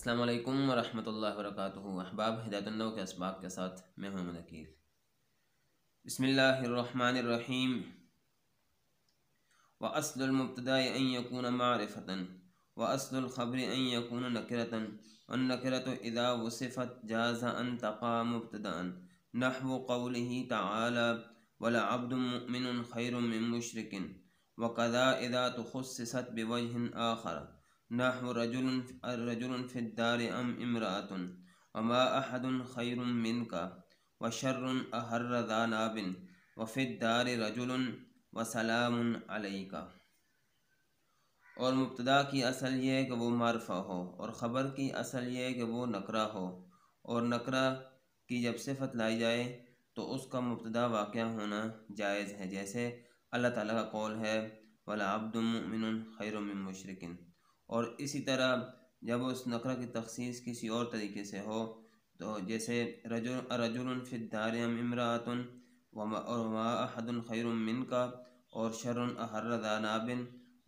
السلام علیکم ورحمۃ اللہ وبرکاتہ۔ احباب، ہدایت النو کے اسباق کے ساتھ میں ہوں منکیر۔ بسم اللہ الرحمن الرحیم۔ وَأَصْلُ الْمُبْتَدَاءِ أَن يَكُونَ مَعْرِفَةً وَأَصْلُ الْخَبْرِ أَن يَكُونَ نَكِرَةً وَالنَّكِرَةُ إِذَا وُصِفَتْ جَازَ أَن تَقَعَ مُبْتَدَأً نَحْوُ قَوْلِهِ تَعَالَى وَلَعَبْدٌ مُؤْمِنٌ خَيْرٌ مِّن مُشْرِكٍ وَكَذَا إِذَا تُخُصِّصَتْ بِوَجْهٍ آخَرَ نحو رجل في الدار ام امرأة وما احد خير منك وشر احر ذا ناب وفي الدار رجل وسلام عليك۔ اور مبتدا کی اصل یہ کہ وہ معرفہ ہو، اور خبر کی اصل یہ کہ وہ نکرہ ہو، اور نکرہ کی جب صفت لائی جائے تو اس کا مبتدا واقع ہونا جائز ہے، جیسے اللہ تعالیٰ کا قول ہے وَلَعَبْدٌ مُؤْمِنٌ خَيْرٌ مِّن مُشْرِكٍ۔ اور اسی طرح جب اس نکرہ کی تخصیص کسی اور طریقے سے ہو تو جیسے رجل فی الدار ام امرأۃ وما احد خیر منک اور شر احر ذا ناب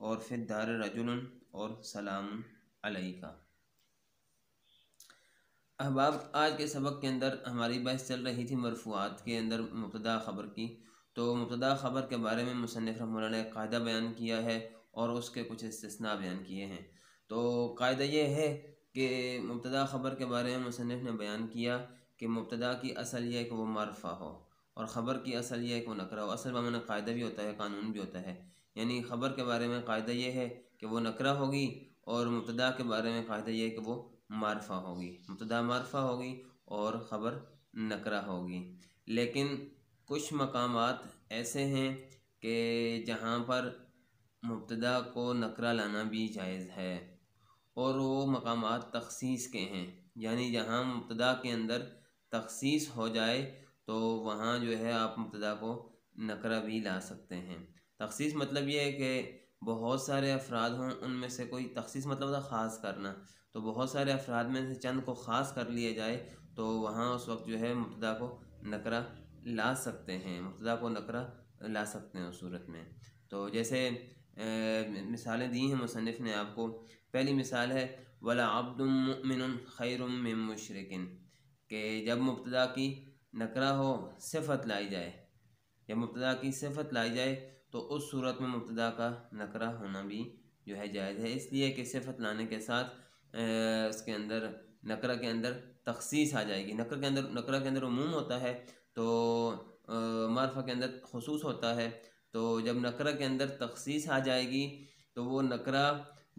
اور فی الدار رجل اور سلام علیک۔ احباب، آج کے سبق کے اندر ہماری بحث چل رہی تھی مرفوعات کے اندر مبتدا خبر کی، تو مبتدا خبر کے بارے میں مصنف رحمہ اللہ نے ایک قاعدہ بیان کیا ہے اور اس کے کچھ استثناء بیان کیے ہیں۔ تو قاعدہ یہ ہے کہ مبتدا خبر کے بارے میں مصنف نے بیان کیا کہ مبتدا کی اصل یہ ہے کہ وہ معرفہ ہو، اور خبر کی اصل یہ ہے کہ وہ نکرہ ہو۔ اصل میں قاعدہ بھی ہوتا ہے، قانون بھی ہوتا ہے، یعنی خبر کے بارے میں قاعدہ یہ ہے کہ وہ نکرہ ہوگی، اور مبتدا کے بارے میں قاعدہ یہ ہے کہ وہ معرفہ ہوگی۔ مبتدا معرفہ ہوگی اور خبر نکرہ ہوگی۔ لیکن کچھ مقامات ایسے ہیں کہ جہاں پر مبتدا کو نکرہ لانا بھی جائز ہے، اور وہ مقامات تخصیص کے ہیں، یعنی جہاں مبتدا کے اندر تخصیص ہو جائے تو وہاں جو ہے آپ مبتدا کو نکرہ بھی لا سکتے ہیں۔ تخصیص مطلب یہ ہے کہ بہت سارے افراد ہوں، ان میں سے کوئی تخصیص مطلب ہوتا ہے خاص کرنا، تو بہت سارے افراد میں سے چند کو خاص کر لیا جائے تو وہاں اس وقت جو ہے مبتدا کو نکرہ لا سکتے ہیں، مبتدا کو نکرہ لا سکتے ہیں اس صورت میں۔ تو جیسے مثالیں دی ہیں مصنف نے آپ کو۔ پہلی مثال ہے وَلَعَبْدٌ مُؤْمِنٌ خَيْرٌ مِّن مُشْرِكٍ، کہ جب مبتدا کی نکرہ ہو، صفت لائی جائے، جب مبتدا کی صفت لائی جائے تو اس صورت میں مبتدا کا نکرہ ہونا بھی جو ہے جائز ہے، اس لیے کہ صفت لانے کے ساتھ اس کے اندر نکرہ کے اندر تخصیص آ جائے گی۔ نکرہ کے اندر عموم ہوتا ہے تو معرفہ کے اندر خصوص ہوتا ہے، تو جب نکرہ کے اندر تخصیص آ جائے گی تو وہ نکرہ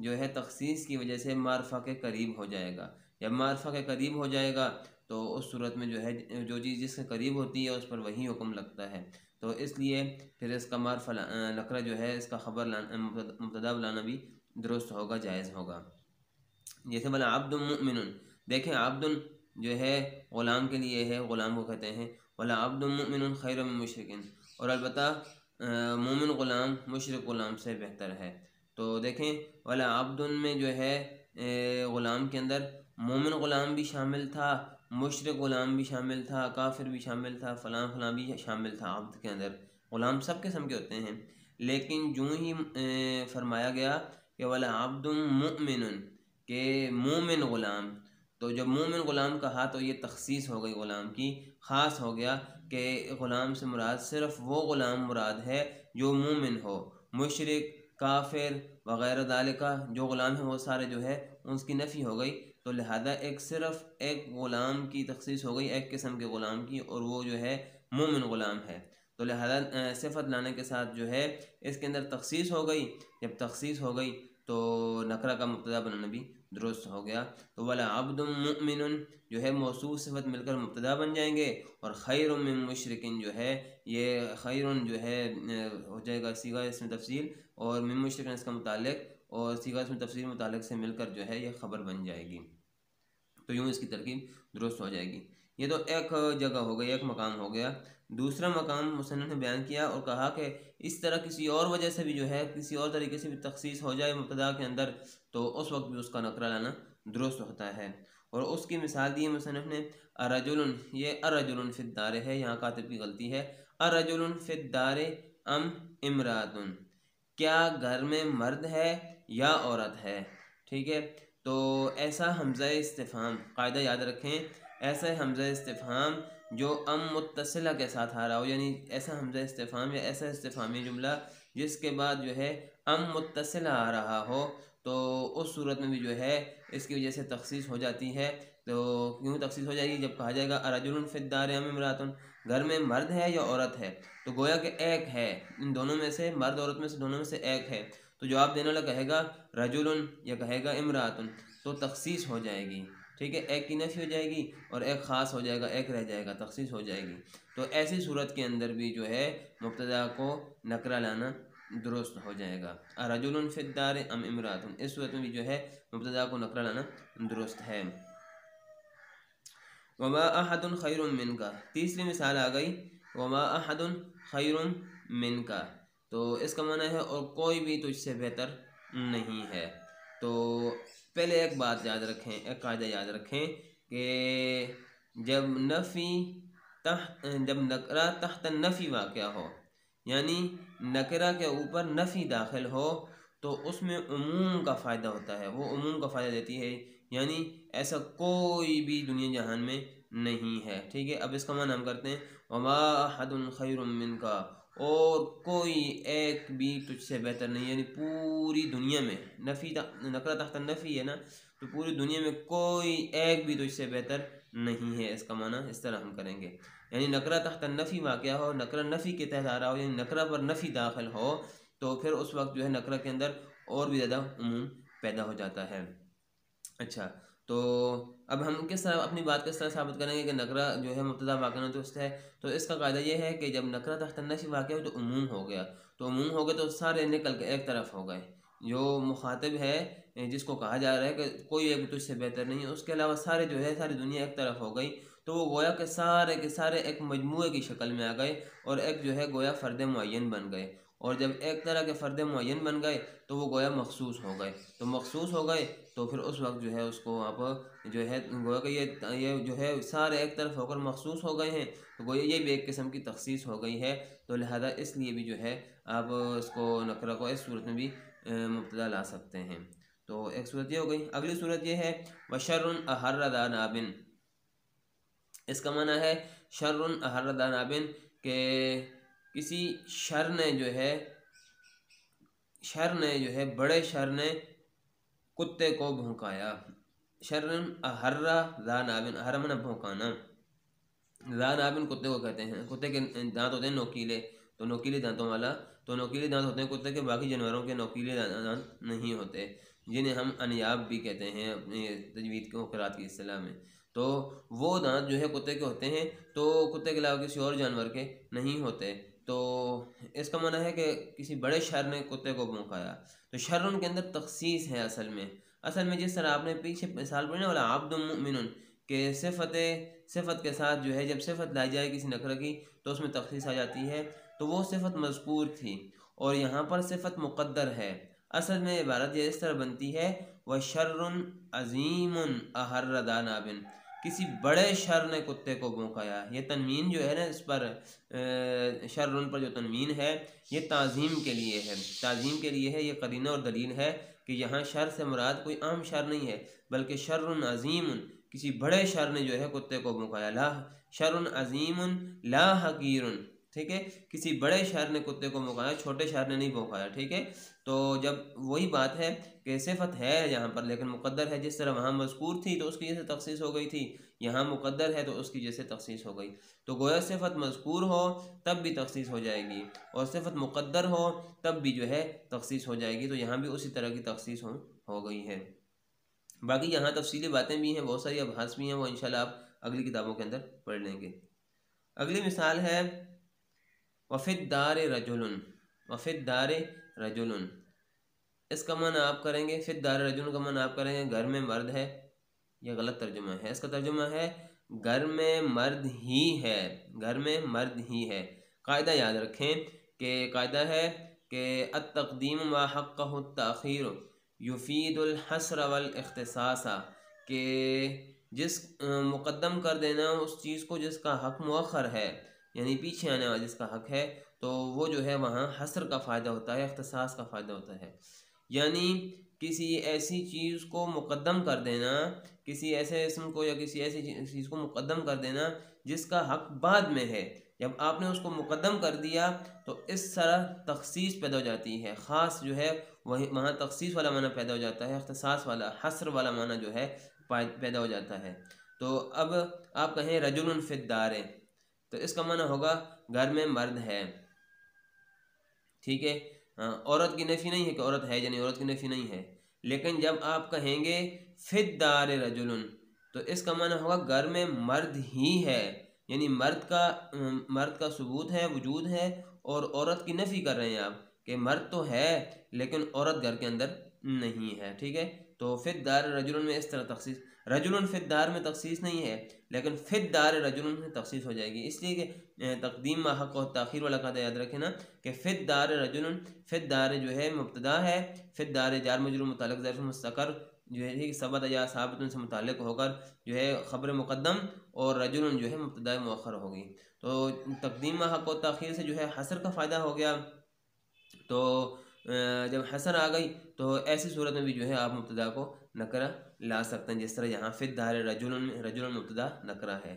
جو ہے تخصیص کی وجہ سے معرفہ کے قریب ہو جائے گا۔ جب معرفہ کے قریب ہو جائے گا تو اس صورت میں جو ہے جو چیز جس کے قریب ہوتی ہے اس پر وہی حکم لگتا ہے، تو اس لیے پھر اس کا معرفہ نکرہ جو ہے اس کا خبر مبتدا لانا بھی درست ہوگا، جائز ہوگا۔ جیسے بلا عبد مؤمن، دیکھیں عبد جو ہے غلام کے لیے ہے، غلام کو کہتے ہیں ولا عبد مؤمن خیر من مشرک، اور البتہ مومن غلام مشرک غلام سے بہتر ہے۔ تو دیکھیں ولا عبد میں جو ہے غلام کے اندر مومن غلام بھی شامل تھا، مشرک غلام بھی شامل تھا، کافر بھی شامل تھا، فلاں فلاں بھی شامل تھا۔ عبد کے اندر غلام سب قسم کے ہوتے ہیں، لیکن جو ہی فرمایا گیا کہ ولا عبد مؤمن، کہ مومن غلام، تو جب مومن غلام کہا تو یہ تخصیص ہو گئی غلام کی، خاص ہو گیا کہ غلام سے مراد صرف وہ غلام مراد ہے جو مومن ہو، مشرک کافر وغیرہ ذالکہ جو غلام ہیں وہ سارے جو ہے اس کی نفی ہو گئی، تو لہذا صرف ایک غلام کی تخصیص ہو گئی، ایک قسم کے غلام کی، اور وہ جو ہے مومن غلام ہے، تو لہذا صفت لانے کے ساتھ جو ہے اس کے اندر تخصیص ہو گئی۔ جب تخصیص ہو گئی تو نکرہ کا مبتدا بنانا بھی درست ہو گیا۔ تو ولا عبد مؤمن جو ہے موصوف صفت مل کر مبتدا بن جائیں گے، اور خیر من مشرکن جو ہے یہ خیر جو ہے ہو جائے گا صیغہ اسم تفصیل، اور من مشرکن اس کا متعلق، اور صیغہ اسم تفصیل متعلق سے مل کر جو ہے یہ خبر بن جائے گی، تو یوں اس کی ترکیب درست ہو جائے گی۔ یہ تو ایک جگہ ہو گئی، ایک مقام ہو گیا۔ دوسرا مقام مصنف نے بیان کیا اور کہا کہ اس طرح کسی اور وجہ سے بھی جو ہے کسی اور طریقے سے بھی تخصیص ہو جائے مبتدا کے اندر تو اس وقت بھی اس کا نکرہ لانا درست ہوتا ہے، اور اس کی مثال دی مصنف نے الرجل، یہ الرجل فی الدار ہے، یہاں کاتب کی غلطی ہے، الرجل فی الدار ام امرأۃ، کیا گھر میں مرد ہے یا عورت ہے، ٹھیک ہے۔ تو ایسا حمزہ استفہام قاعدہ یاد رکھیں، ایسا حمزہ استفہام جو متصلہ کے ساتھ آ رہا ہو، یعنی ایسا حمزہ استفہام یا ایسا استفہامی جملہ جس کے بعد جو ہے متصلہ آ رہا ہو، تو اس صورت میں بھی جو ہے اس کی وجہ سے تخصیص ہو جاتی ہے۔ تو کیوں تخصیص ہو جائے گی؟ جب کہا جائے گا ارجل فی الدار ام امرأۃ، گھر میں مرد ہے یا عورت ہے، تو گویا کہ ایک ہے، ان دونوں میں سے، مرد عورت میں سے دونوں میں سے ایک ہے، تو جواب دینے والا کہے گا رجل یا کہے گا امرأۃ، تو تخصیص ہو جائے گی، ٹھیک ہے، ایک کی نفی ہو جائے گی اور ایک خاص ہو جائے گا، ایک رہ جائے گا، تخصیص ہو جائے گی۔ تو ایسی صورت کے اندر بھی جو ہے مبتدا کو نکرہ لانا درست ہو جائے گا، رجل فی الدار ام امرأۃ، اس صورت میں بھی جو ہے مبتدا کو نکرہ لانا درست ہے۔ وما احد خیر منک، تیسری مثال آ گئی وما احد خیر منک، تو اس کا معنی ہے اور کوئی بھی تجھ سے بہتر نہیں ہے۔ تو پہلے ایک بات یاد رکھیں، ایک قاعدہ یاد رکھیں کہ جب نکرہ تحت نفی واقع ہو، یعنی نکرہ کے اوپر نفی داخل ہو، تو اس میں عموم کا فائدہ ہوتا ہے، وہ عموم کا فائدہ دیتی ہے، یعنی ایسا کوئی بھی دنیا جہان میں نہیں ہے، ٹھیک ہے۔ اب اس کا معنی ہم کرتے ہیں وما احد خیر منک، اور کوئی ایک بھی تجھ سے بہتر نہیں، یعنی پوری دنیا میں، نفی نکرہ تحت نفی ہے نا، تو پوری دنیا میں کوئی ایک بھی تجھ سے بہتر نہیں ہے، اس کا معنی اس طرح ہم کریں گے، یعنی نکرہ تحت نفی واقعہ ہو، نکرہ نفی کے تحت آ رہا ہو، یعنی نکرہ پر نفی داخل ہو، تو پھر اس وقت جو ہے نکرہ کے اندر اور بھی زیادہ عموم پیدا ہو جاتا ہے۔ اچھا، تو اب ہم کس طرح اپنی بات کس طرح ثابت کریں گے کہ نکرہ جو ہے مبتدا واقع درست ہے؟ تو اس کا قاعدہ یہ ہے کہ جب نکرہ تحت نفی واقع ہو تو عموم ہو گیا، تو عموم ہو گیا تو سارے نکل کے ایک طرف ہو گئے، جو مخاطب ہے جس کو کہا جا رہا ہے کہ کوئی ایک تجھ سے بہتر نہیں ہے، اس کے علاوہ سارے جو ہے ساری دنیا ایک طرف ہو گئی، تو وہ گویا کہ سارے کے سارے ایک مجموعے کی شکل میں آ گئے اور ایک جو ہے گویا فرد معین بن گئے، اور جب ایک طرح کے فرد معین بن گئے تو وہ گویا مخصوص ہو گئے، تو مخصوص ہو گئے تو پھر اس وقت جو ہے اس کو آپ جو ہے گویا کہ یہ جو ہے سارے ایک طرف ہو کر مخصوص ہو گئے ہیں، تو گویا یہ بھی ایک قسم کی تخصیص ہو گئی ہے، تو لہذا اس لیے بھی جو ہے آپ اس کو نکرہ کو اس صورت میں بھی مبتدا لا سکتے ہیں۔ تو ایک صورت یہ ہو گئی۔ اگلی صورت یہ ہے وَشَرٌ أَحَرَّ ذَا نَابٍ، اس کا معنی ہے شر احر ذا ناب، کہ کسی شر نے جو ہے بڑے شر نے کتے کو بھونکایا، شر احر ذا ناب، احر معنی بھونکانا، ذا ناب کتے کو کہتے ہیں، کتے کے دانت ہوتے ہیں نوکیلے، تو نوکیلے دانتوں والا، تو نوکیلے دانت ہوتے ہیں کتے کے، باقی جانوروں کے نوکیلے دانت نہیں ہوتے، جنہیں ہم انیاب بھی کہتے ہیں اپنی تجوید کے قرات کی اصطلاح میں، تو وہ دانت جو ہے کتے کے ہوتے ہیں، تو کتے کے علاوہ کسی اور جانور کے نہیں ہوتے، تو اس کا معنی ہے کہ کسی بڑے شر نے کتے کو بھونکایا، تو شرن کے اندر تخصیص ہے اصل میں جس طرح آپ نے پیچھے مثال پڑھی نا والا عبد مؤمن، کہ صفت کے ساتھ جو ہے جب صفت لائی جائے کسی نکرہ کی تو اس میں تخصیص آ جاتی ہے، تو وہ صفت مذکور تھی اور یہاں پر صفت مقدر ہے، اصل میں عبارت یہ اس طرح بنتی ہے وَشَرٌ عَظِيمٌ أَحَرَّ ذَا نَابٍ، کسی بڑے شر نے کتے کو بھونکایا، یہ تنوین جو ہے نا اس پر شرن پر جو تنوین ہے یہ تعظیم کے لیے ہے، یہ قرینہ اور دلیل ہے کہ یہاں شر سے مراد کوئی عام شر نہیں ہے بلکہ شر عظیم، کسی بڑے شر نے جو ہے کتے کو بھونکایا، لا شر عظیم لا حقیر، ٹھیک ہے، کسی بڑے شر نے کتے کو بھونکایا، چھوٹے شر نے نہیں بھونکایا، ٹھیک ہے۔ تو جب وہی بات ہے کہ صفت ہے یہاں پر لیکن مقدر ہے، جس طرح وہاں مذکور تھی تو اس کی جیسے تخصیص ہو گئی تھی، یہاں مقدر ہے تو اس کی جیسے تخصیص ہو گئی، تو گویا صفت مذکور ہو تب بھی تخصیص ہو جائے گی اور صفت مقدر ہو تب بھی جو ہے تخصیص ہو جائے گی، تو یہاں بھی اسی طرح کی تخصیص ہو گئی ہے۔ باقی یہاں تفصیلی باتیں بھی ہیں، بہت ساری ابحاث بھی ہیں، وہ انشاءاللہ آپ اگلی کتابوں کے اندر پڑھ لیں گے۔ اگلی مثال ہے وَفِي الدَّارِ رَجُلٌ، اس کا معنی آپ کریں گے، فی الدار رجل کا معنی آپ کریں گے گھر میں مرد ہے، یہ غلط ترجمہ ہے، اس کا ترجمہ ہے گھر میں مرد ہی ہے، قاعدہ یاد رکھیں کہ قاعدہ ہے کہ التقدیم ما حقہ التاخیر یفید الحصر والاختصاص، کہ جس مقدم کر دینا اس چیز کو جس کا حق مؤخر ہے، یعنی پیچھے آنے والا جس کا حق ہے، تو وہ جو ہے وہاں حصر کا فائدہ ہوتا ہے، اختصاص کا فائدہ ہوتا ہے، یعنی کسی ایسی چیز کو مقدم کر دینا، کسی ایسے اسم کو یا کسی ایسی چیز کو مقدم کر دینا جس کا حق بعد میں ہے، جب آپ نے اس کو مقدم کر دیا تو اس طرح تخصیص پیدا ہو جاتی ہے، خاص جو ہے وہاں تخصیص والا معنی پیدا ہو جاتا ہے، اختصاص والا حصر والا معنی جو ہے پیدا ہو جاتا ہے۔ تو اب آپ کہیں رجل فی الدار، تو اس کا معنی ہوگا گھر میں مرد ہے، ٹھیک ہے، عورت کی نفی نہیں ہے کہ عورت ہے یا نہیں، عورت کی نفی نہیں ہے، لیکن جب آپ کہیں گے فی الدار رجل تو اس کا معنی ہوگا گھر میں مرد ہی ہے، یعنی مرد کا ثبوت ہے، وجود ہے، اور عورت کی نفی کر رہے ہیں آپ کہ مرد تو ہے لیکن عورت گھر کے اندر نہیں ہے، ٹھیک ہے۔ تو فی الدار رجل میں اس طرح تخصیص، رجل فی الدار میں تخصیص نہیں ہے، لیکن فی الدار رجل میں تخصیص ہو جائے گی، اس لیے کہ تقدیم ما حق و تاخیر والا قاعدہ یاد رکھیں نا کہ فی الدار رجل، فی الدار جو ہے مبتدا ہے، فی الدار جار مجرور متعلق ظرف مستقر جو ہے کہ ثبت یا ثابت سے متعلق ہو کر جو ہے خبر مقدم، اور رجل جو ہے مبتدا مؤخر ہوگی۔ تو تقدیم ما حق و تاخیر سے جو ہے حصر کا فائدہ ہو گیا، تو جب حصر آ گئی تو ایسی صورت میں بھی جو ہے آپ مبتدا کو نکرہ لا سکتے ہیں، جس طرح یہاں فی الدار رجل میں رجل مبتدا نکرہ ہے۔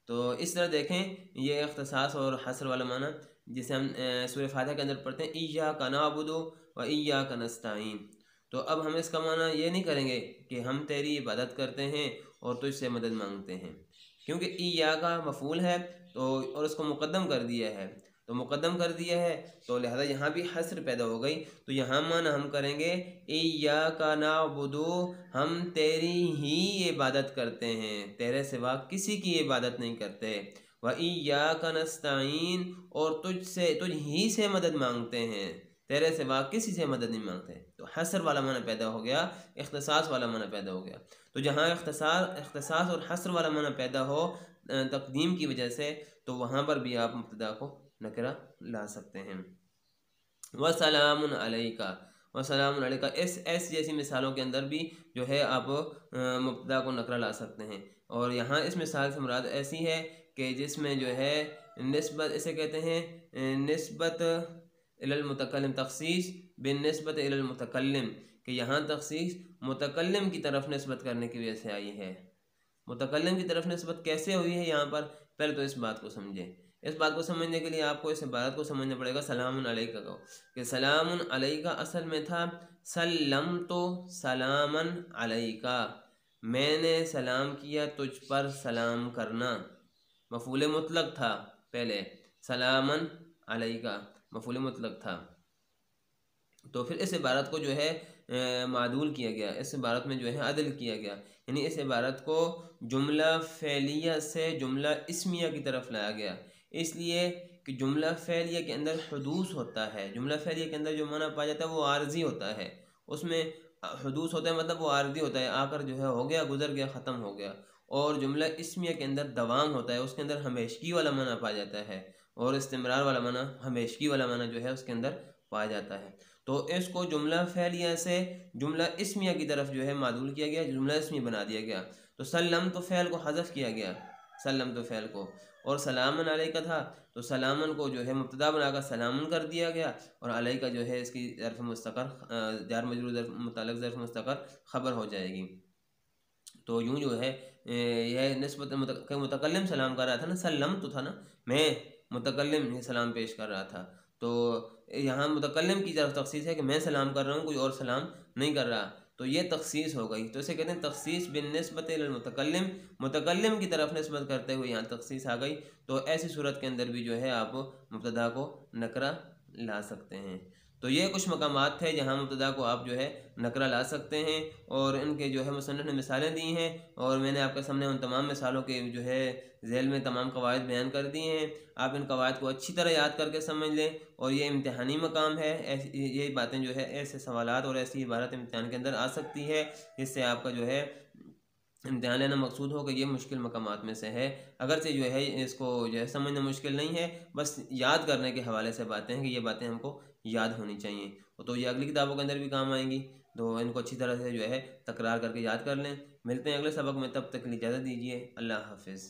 تو اس طرح دیکھیں یہ اختصاص اور حصر والا معنی جسے ہم سورہ فاتحہ کے اندر پڑھتے ہیں ایاک نعبد و ایاک نستعین، تو اب ہم اس کا معنی یہ نہیں کریں گے کہ ہم تیری عبادت کرتے ہیں اور تجھ سے مدد مانگتے ہیں، کیونکہ ایاک مفعول ہے تو اور اس کو مقدم کر دیا ہے، تو مقدم کر دیا ہے تو لہذا یہاں بھی حصر پیدا ہو گئی، تو یہاں معنی ہم کریں گے ایاک نعبد، ہم تیری ہی عبادت کرتے ہیں، تیرے سوا کسی کی عبادت نہیں کرتے، وَإِيَّاكَ نَسْتَعِينُ، اور تجھ ہی سے مدد مانگتے ہیں، تیرے سوا کسی سے مدد نہیں مانگتے۔ تو حصر والا معنی پیدا ہو گیا، اختصاص والا معنی پیدا ہو گیا، تو جہاں اختصاص اور حصر والا معنی پیدا ہو تقدیم کی وجہ سے، تو وہاں پر بھی آپ مبتدا کو نکرہ لا سکتے ہیں۔ وَسَلَامٌ عَلَيْكَ، وَسَلَامٌ عَلَيْكَ، ایس جیسی مثالوں کے اندر بھی جو ہے آپ مبتدا کو نکرہ لا سکتے ہیں، اور یہاں اس مثال سے مراد ایسی ہے کہ جس میں جو ہے نسبت، اسے کہتے ہیں نسبت الی المتکلم، تخصیص بالنسبت الی المتکلم، کہ یہاں تخصیص متکلم کی طرف نسبت کرنے کی وجہ سے آئی ہے۔ متکلم کی طرف نسبت کیسے ہوئی ہے یہاں پر، پہلے تو اس بات کو سمجھیں۔ اس بات کو سمجھنے کے لیے آپ کو اس عبارت کو سمجھنا پڑے گا سلام علیکہ کو، کہ سلام علیکہ اصل میں تھا سلمت سلاما علیکہ، میں نے سلام کیا تجھ پر سلام کرنا، مفعول مطلق تھا پہلے، سلاما علیکہ مفعول مطلق تھا، تو پھر اس عبارت کو جو ہے معدول کیا گیا، اس عبارت میں جو ہے عدل کیا گیا، یعنی اس عبارت کو جملہ فعلیہ سے جملہ اسمیہ کی طرف لایا گیا، اس لیے کہ جملہ فعلیہ کے اندر حدوث ہوتا ہے، جملہ فعلیہ کے اندر جو معنی پایا جاتا ہے وہ عارضی ہوتا ہے، اس میں حدوث ہوتا ہے مطلب وہ عارضی ہوتا ہے، آ کر جو ہے ہو گیا، گزر گیا، ختم ہو گیا، اور جملہ اسمیہ کے اندر دوام ہوتا ہے، اس کے اندر ہمیشگی والا معنی پایا جاتا ہے، اور استمرار والا معنی، ہمیشگی والا معنی جو ہے اس کے اندر پایا جاتا ہے، تو اس کو جملہ فعلیہ سے جملہ اسمیہ کی طرف جو ہے معدول کیا گیا، جملہ اسمی بنا دیا گیا، تو سلم تو فعل کو حذف کیا گیا، سلم تو فعل کو، اور سلامن علیکہ تھا تو سلامن کو جو ہے مبتدا بنا کر سلامن کر دیا گیا، اور علیکہ جو ہے اس کی ظرف مستقر جار مجرور ظرف متعلق ظرف مستقر خبر ہو جائے گی، تو یوں جو ہے یہ نسبت متکلم سلام کر رہا تھا نا، سلم تو تھا نا، میں متکلم یہ سلام پیش کر رہا تھا، تو یہاں متکلم کی طرف تخصیص ہے کہ میں سلام کر رہا ہوں، کوئی اور سلام نہیں کر رہا، تو یہ تخصیص ہو گئی، تو اسے کہتے ہیں تخصیص بالنسبت الی المتکلم، متکلم کی طرف نسبت کرتے ہوئے یہاں تخصیص آ گئی، تو ایسی صورت کے اندر بھی جو ہے آپ مبتدا کو نکرہ لا سکتے ہیں۔ تو یہ کچھ مقامات تھے جہاں مبتدا کو آپ جو ہے نکرہ لا سکتے ہیں، اور ان کے جو ہے مصنف نے مثالیں دی ہیں، اور میں نے آپ کے سامنے ان تمام مثالوں کے جو ہے ذیل میں تمام قواعد بیان کر دی ہیں، آپ ان قواعد کو اچھی طرح یاد کر کے سمجھ لیں، اور یہ امتحانی مقام ہے، یہ باتیں جو ہے ایسے سوالات اور ایسی عبارت امتحان کے اندر آ سکتی ہے جس سے آپ کا جو ہے امتحان لینا مقصود ہو کہ یہ مشکل مقامات میں سے ہے، اگرچہ جو ہے اس کو جو ہے سمجھنا مشکل نہیں ہے، بس یاد کرنے کے حوالے سے باتیں ہیں کہ یہ باتیں ہم کو یاد ہونی چاہیے، تو یہ اگلی کتابوں کے اندر بھی کام آئیں گی، تو ان کو اچھی طرح سے جو ہے تکرار کر کے یاد کر لیں۔ ملتے ہیں اگلے سبق میں، تب تک اجازت دیجیے، اللہ حافظ۔